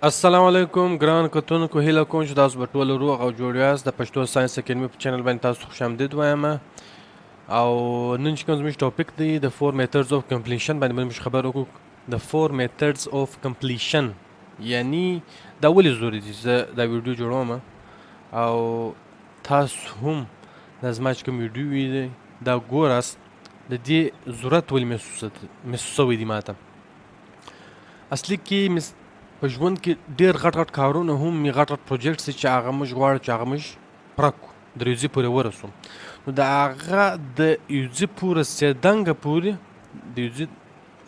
السلام علیکم ګران کتونکو هیله کوم چې تاسو به ټول روغ او جوړ یاست. د پښتو ساينس اکیډمي په چینل باندې تاسو خوش آمدید وایم او نن چې کوم زموږ ټاپک دی د 4 میتھډز اف کمپلیشن باندې موږ خبرې وکړو. د 4 میتھډز اف کمپلیشن یعنی دا ولې ضروري دي چې دا ویډیو جوړوم او تاسو هم د زما چې کوم ویډیو وي دا ګوراست د دې ضرورت ولې محسوسوي دي ماته. اصلي کې په ژوند کې ډېر غټ غټ کارونه هم مې غټ غټ پروجیکټس چې هغه موږ غواړو چې هغه موږ پوره کړو، د یو ځای پورې ورسو. نو د هغه د یو ځای پورې رسېدنګه پورې د یو ځای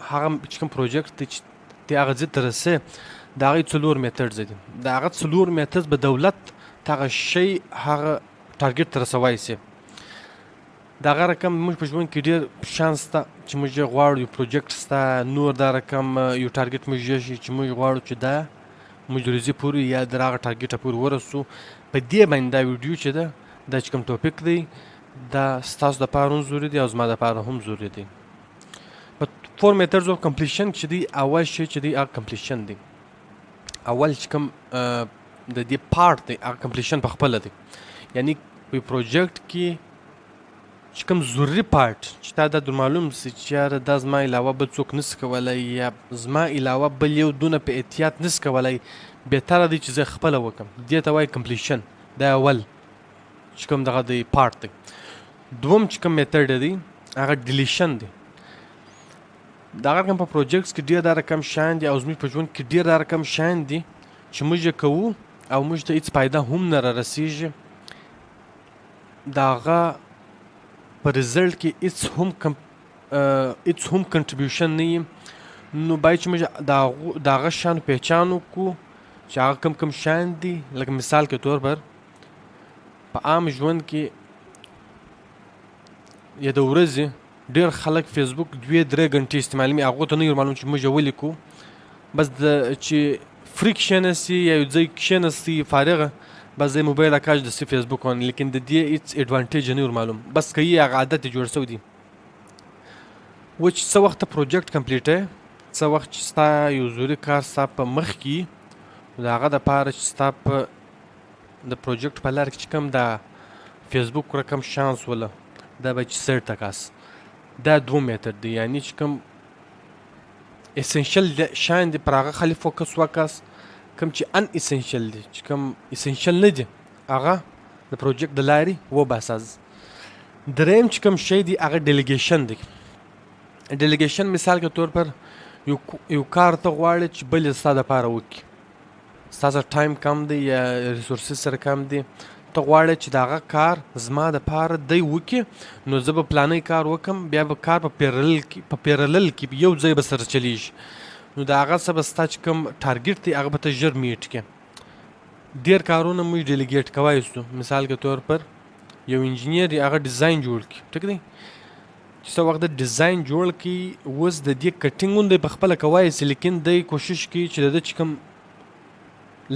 هغه چې کوم پروجیکټ دی چې ته هغه ځای ته رسې د هغې 4 میتھډز دي. د هغه 4 میتھډز به دولت هغه شی هغه ټارګېټ ته رسولی سي. د هغه رقم موږ په ژوند کې ډېر شانس شته چې موږ غواړو یو پروجیکټ شته، نور دا رقم یو ټارګېټ موږ شي چې موږ غواړو چې دا موږ د ورځې پورې یا د هغه ټارګېټه پورې ورسو. په دې باندې دا ویډیو چې ده دا چې کوم ټاپک دی دا ستاسو دپاره هم ضروري دی او زما دپاره هم ضروري دی. په 4 میتھډز اف کمپلیشن چې دی اول شی چې دی هغه کمپلیشن دی. اول چې کوم د دې پارټ دی هغه کمپلیشن په خپله دی. یعنی په پروجیکټ کې چې کوم ضروري پارټ چې تا دا در معلوم سي چې یاره دا زما علاوه بل څوک نسي کولی یا زما علاوه بل یو دونه په احتیاط نسي کولی، بهتره دی چې زه خپله وکړم. دې ته وایي کمپلیشن. دا اول چې کوم دغه دی پارټ دی. دوم چې کوم میتھډ دی هغه ډیلیشن دی. د هغه رقم په پروجیکټس کې ډېر دا رقم شیان دي او زموږ په ژوند کې ډېر دا رقم شیان دي چې موږ یې کوو او موږ ته هېڅ فایده هم نه رارسېږي. د هغه په رزلټ کې هېڅ هم کنټریبیوشن نه وي. نو باید چې موږ د هغه شیانو پهچان وکړو چې هغه کم شیان دي. لکه مثال کے طور پر په عام ژوند کې یا د ورځې ډېر خلک فیسبوک 2-3 ګنټې استعمالوي، هغو ته نه وي معلوم چې موږ یې ولې کوو. بس چې فری کښېنستي یا یو ځای کښېنستي فارغه بس د موبایل اکاج د سی فیسبوک باندې، لیکن د دې هېڅ اډوانټیج نه ور معلوم. بس که یې هغه عادت یې جوړ شوی دی. و چې څه وخت ته پروجیکټ کمپلیټوې، څه وخت چې ستا یو ضروري کار ستا په مخ کې د هغه دپاره چې ستا په د پروجیکټ په لار کې چې کوم د فیسبوک رقم شانس وله دا به چې سیټ تکاس. دا 2 میتھډ دی. یعنی چې کوم اسنشل شیان دي پر هغه خالي فوکس وکاس، کوم چې ان اسنشل دي چې کوم اسنشل نه دي هغه د پروجیکټ د لارې وباساز. دریم چې کوم شی دی هغه ډیلیګیشن دی. ډیلیګیشن مثال کے طور پر یو کار ته غواړې چې بل یې ستا دپاره وکړي، ستا سره ټایم کم دی یا ریسورسز سره کم دی، ته غواړې چې د هغه کار زما دپاره دی وکړي، نو زه به پلانی کار وکړم، بیا به کار په پیرلل کې یو ځای به سره چلیږي. نو د هغه څه به ستا چې کوم ټارګېټ دی هغه به ته ژر میټ کړې. ډېر کارونه موږ ډیلیګیټ کولی سو. مثال کے طور پر یو انجینیر دی هغه ډیزاین جوړ کړي، ټیک دی، چې څه وخت د ډیزاین جوړ کړي اوس د دې کټینګ هم دی په خپله کولی سي، لیکن دی کوشش کوي چې د ده چې کوم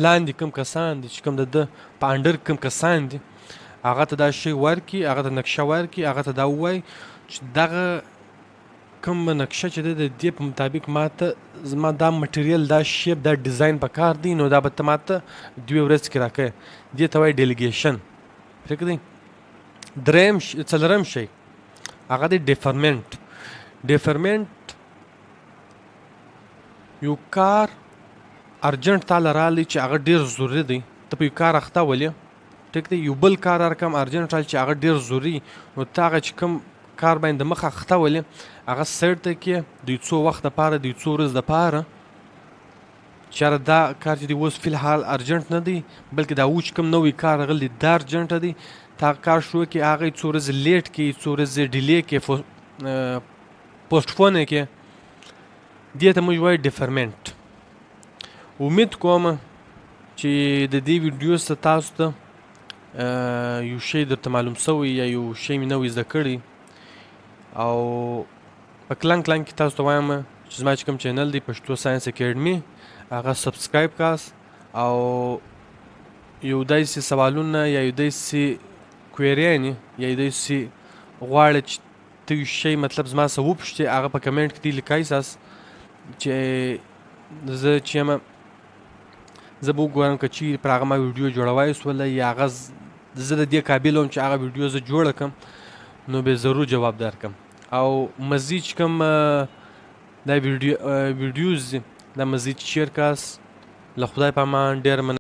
لاندې کوم کسان دي چې کوم د ده په انډر کوم کسان دي هغه ته دا شی ورکړي، هغه ته نقشه ورکړي، هغه ته دا ووایي چې دغه کوم نقشه چې ده د دې په مطابق ماته زما دا مټریل دا شیپ دا ډیزاین په کار دی، نو دا به ته ماته 2 ورځې کې راکوې. دې ته وایي ډیلیګیشن. ټیک دی. څلورم شی هغه دی ډیفرمنټ. ډیفرمنټ یو کار ارجنټ تاله رالی چې هغه ډېر ضروري دی، ته په یو کار اخته ولې، ټیک دی، یو بل کار هر کم ارجنټ رالی چې هغه ډېر ضروري، نو ته هغه چې کوم کار باندې د مخ اخته ولې هغه سیټ ته کې د یو څو وخت دپاره د یو څو ورځې دپاره چې یاره دا کار چې دی اوس فی الحال ارجنټ نه دی، بلکې دا اوس چې کوم نوی کار راغلی دا ارجنټ دی، ته هغه کار شروع کړې، هغه یې څو ورځې لیټ کړي، څو ورځې ډیلې کړي، پوسټپون یې کړي. دې ته موږ وایو ډیفرمنټ. امید کوم چې د دې ویډیو څخه تاسو ته یو شی درته معلوم سوی یا یو شی مې نوی زده کړی او په کلنګ کې تاسو ته وایم چې زما چې کوم چینل دی پښتو ساينس اکیډمي هغه سبسکرایب کاس او یو داسې سوالونه یا یو داسې کویریانې یا یو داسې غواړئ چې ته یو شی مطلب زما څخه وپوښتې هغه په کمنټ کې دې لیکای ساس چې زه چې یم زه به وګورم که چیرې پر هغه ما ویډیو جوړوای سوله یا هغه زه د دې قابل وم چې هغه ویډیو زه جوړه کړم نو به ضرور جواب درکړم. او مزید چې کوم دا ویډیوز دي دا مزید شیر کاست. له خدای په امان، ډېر مننه.